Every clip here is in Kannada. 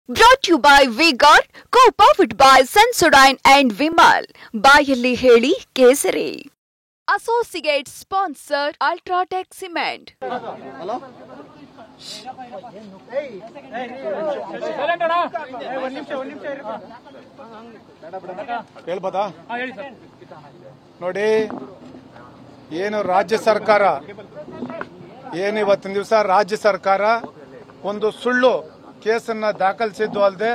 Brought to you by V-Guard, co-powered by Sensodyne and Vimal. ಬಾಯಲ್ಲಿ ಹೇಳಿ ಕೇಸರಿ. Associate sponsor Ultratech Cement. Hello? ಹೇಳ್ಬೋದಾ? ನೋಡಿ, ಏನು ರಾಜ್ಯ ಸರ್ಕಾರ ಏನು ಇವತ್ತಿನ ದಿವಸ ರಾಜ್ಯ ಸರ್ಕಾರ ಒಂದು ಸುಳ್ಳು ಕೇಸನ್ನ ದಾಖಲಿಸಿದ್ದು ಅಲ್ಲದೆ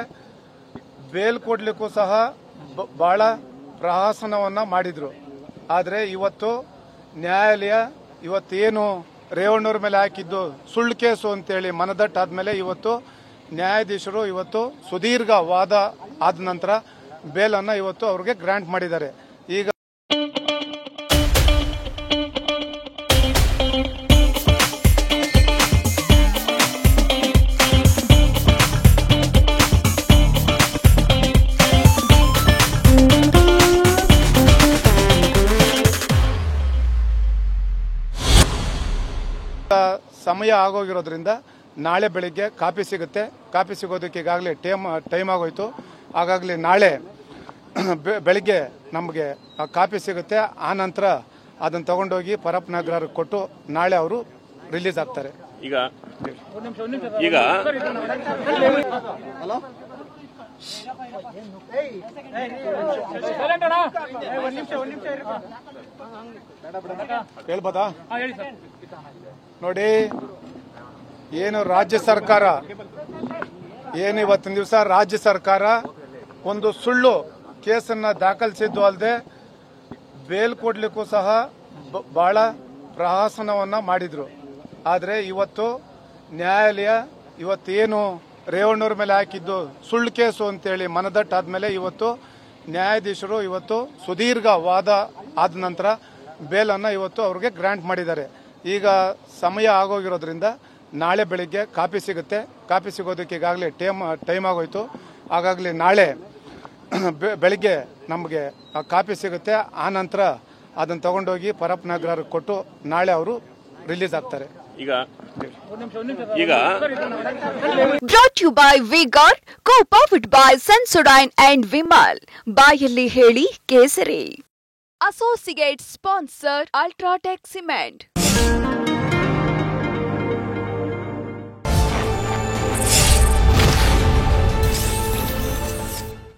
ಬೇಲ್ ಕೊಡ್ಲಿಕ್ಕೂ ಸಹ ಬಹಳ ಪ್ರಹಸನವನ್ನ ಮಾಡಿದ್ರು. ಆದರೆ ಇವತ್ತು ನ್ಯಾಯಾಲಯ ಇವತ್ತೇನು ರೇವಣ್ಣವ್ರ ಮೇಲೆ ಹಾಕಿದ್ದು ಸುಳ್ಳು ಕೇಸು ಅಂತೇಳಿ ಮನದಟ್ಟಾದ್ಮೇಲೆ ಇವತ್ತು ನ್ಯಾಯಾಧೀಶರು ಇವತ್ತು ಸುದೀರ್ಘ ವಾದ ಆದ ನಂತರ ಬೇಲನ್ನು ಇವತ್ತು ಅವ್ರಿಗೆ ಗ್ರಾಂಟ್ ಮಾಡಿದ್ದಾರೆ. ಈಗ ಸಮಯ ಆಗೋಗಿರೋದ್ರಿಂದ ನಾಳೆ ಬೆಳಿಗ್ಗೆ ಕಾಪಿ ಸಿಗುತ್ತೆ. ಕಾಪಿ ಸಿಗೋದಕ್ಕೆ ಈಗಾಗಲೇ ಟೈಮ್ ಆಗೋಯ್ತು. ಹಾಗಾಗಲಿ ನಾಳೆ ಬೆಳಿಗ್ಗೆ ನಮಗೆ ಕಾಪಿ ಸಿಗುತ್ತೆ. ಆ ನಂತರ ಅದನ್ನು ತಗೊಂಡೋಗಿ ಪರಪ್ ನಗರ ಕೊಟ್ಟು ನಾಳೆ ಅವರು ರಿಲೀಸ್ ಆಗ್ತಾರೆ. ಈಗ ಹೇಳ್ಬೋದಾ? ನೋಡಿ, ಏನು ರಾಜ್ಯ ಸರ್ಕಾರ ಏನು ಇವತ್ತಿನ ದಿವಸ ರಾಜ್ಯ ಸರ್ಕಾರ ಒಂದು ಸುಳ್ಳು ಕೇಸನ್ನ ದಾಖಲಿಸಿದ್ದು ಅಲ್ಲದೆ ಬೇಲ್ ಕೊಡ್ಲಿಕ್ಕೂ ಸಹ ಬಹಳ ಪ್ರಹಸನವನ್ನ ಮಾಡಿದ್ರು. ಆದರೆ ಇವತ್ತು ನ್ಯಾಯಾಲಯ ಇವತ್ತೇನು ರೇವಣ್ಣವ್ರ ಮೇಲೆ ಹಾಕಿದ್ದು ಸುಳ್ಳು ಕೇಸು ಅಂತೇಳಿ ಮನದಟ್ಟಾದ್ಮೇಲೆ ಇವತ್ತು ನ್ಯಾಯಾಧೀಶರು ಇವತ್ತು ಸುದೀರ್ಘ ವಾದ ಆದ ನಂತರ ಬೇಲನ್ನು ಇವತ್ತು ಅವ್ರಿಗೆ ಗ್ರಾಂಟ್ ಮಾಡಿದ್ದಾರೆ. ಈಗ ಸಮಯ ಆಗೋಗಿರೋದ್ರಿಂದ ನಾಳೆ ಬೆಳಿಗ್ಗೆ ಕಾಪಿ ಸಿಗುತ್ತೆ. ಕಾಪಿ ಸಿಗೋದಕ್ಕೆ ಈಗಾಗಲೇ ಟೈಮ್ ಆಗೋಯ್ತು. ಹಾಗಾಗಲಿ ನಾಳೆ ಬೆಳಿಗ್ಗೆ ನಮಗೆ ಕಾಪಿ ಸಿಗುತ್ತೆ. ಆ ನಂತರ ಅದನ್ನು ತಗೊಂಡೋಗಿ ಪರಪ್ ನಗರ ಕೊಟ್ಟು ನಾಳೆ ಅವರು ರಿಲೀಸ್ ಆಗ್ತಾರೆ. ಈಗ Brought to you by V-Guard, co-powered by Sensodyne and Vimal. ಬಾಯಲ್ಲಿ ಹೇಳಿ ಕೇಸರಿ. Associate sponsor Ultratech Cement.